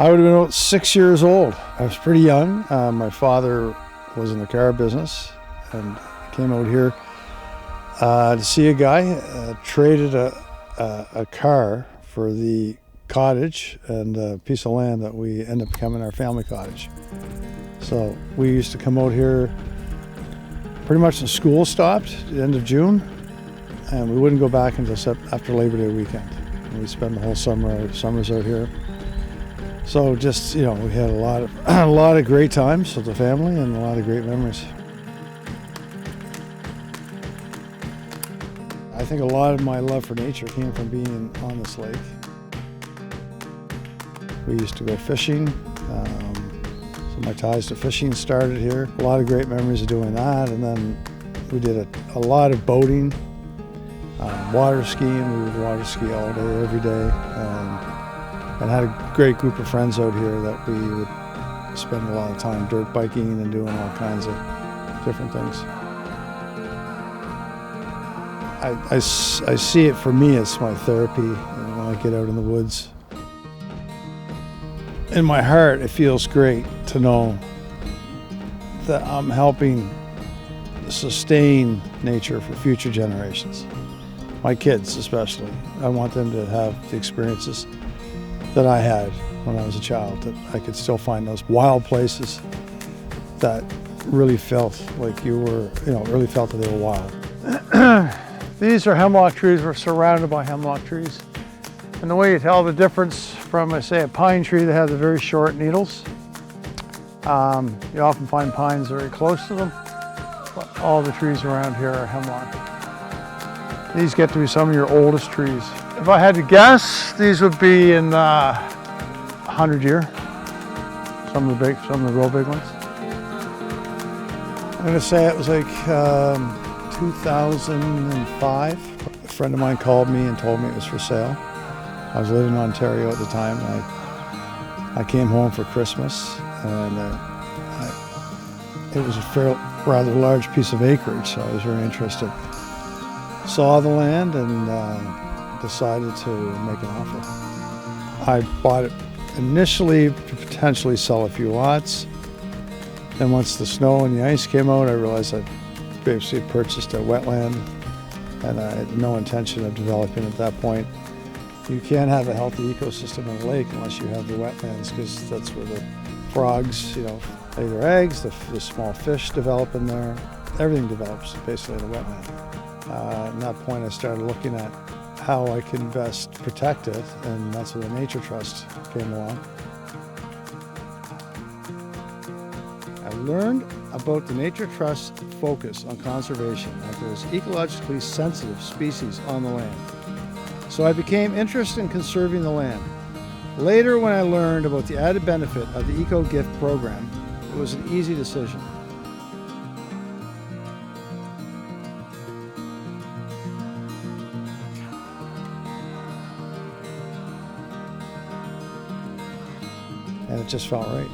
I would have been about 6 years old. I was pretty young. My father was in the car business and came out here to see a guy, traded a car for the cottage and a piece of land that we ended up becoming our family cottage. So we used to come out here pretty much when school stopped at the end of June, and we wouldn't go back until after Labor Day weekend. And we'd spend the whole summers out here. So just, we had a lot of great times with the family and a lot of great memories. I think a lot of my love for nature came from being on this lake. We used to go fishing, so my ties to fishing started here. A lot of great memories of doing that, and then we did a lot of boating, water skiing. We would water ski all day, every day, and had a great group of friends out here that we would spend a lot of time dirt biking and doing all kinds of different things. I see it for me as my therapy when I get out in the woods. In my heart, it feels great to know that I'm helping sustain nature for future generations. My kids especially. I want them to have the experiences that I had when I was a child, that I could still find those wild places that really felt like really felt that they were wild. These are hemlock trees. We're surrounded by hemlock trees. And the way you tell the difference from, say, a pine tree that has the very short needles, you often find pines very close to them, but all the trees around here are hemlock. These get to be some of your oldest trees. If I had to guess, these would be in 100-year, some of the real big ones. I'm gonna say it was like 2005. A friend of mine called me and told me it was for sale. I was living in Ontario at the time. I came home for Christmas, and it was a rather large piece of acreage, so I was very interested. Saw the land and decided to make an offer. I bought it initially to potentially sell a few lots. Then once the snow and the ice came out, I realized I basically purchased a wetland, and I had no intention of developing at that point. You can't have a healthy ecosystem in a lake unless you have the wetlands, because that's where the frogs, lay their eggs, the small fish develop in there. Everything develops basically in a wetland. At that point I started looking at how I can best protect it, and that's where the Nature Trust came along. I learned about the Nature Trust's focus on conservation, that there's ecologically sensitive species on the land. So I became interested in conserving the land. Later, when I learned about the added benefit of the Eco Gift program, it was an easy decision. And it just felt right.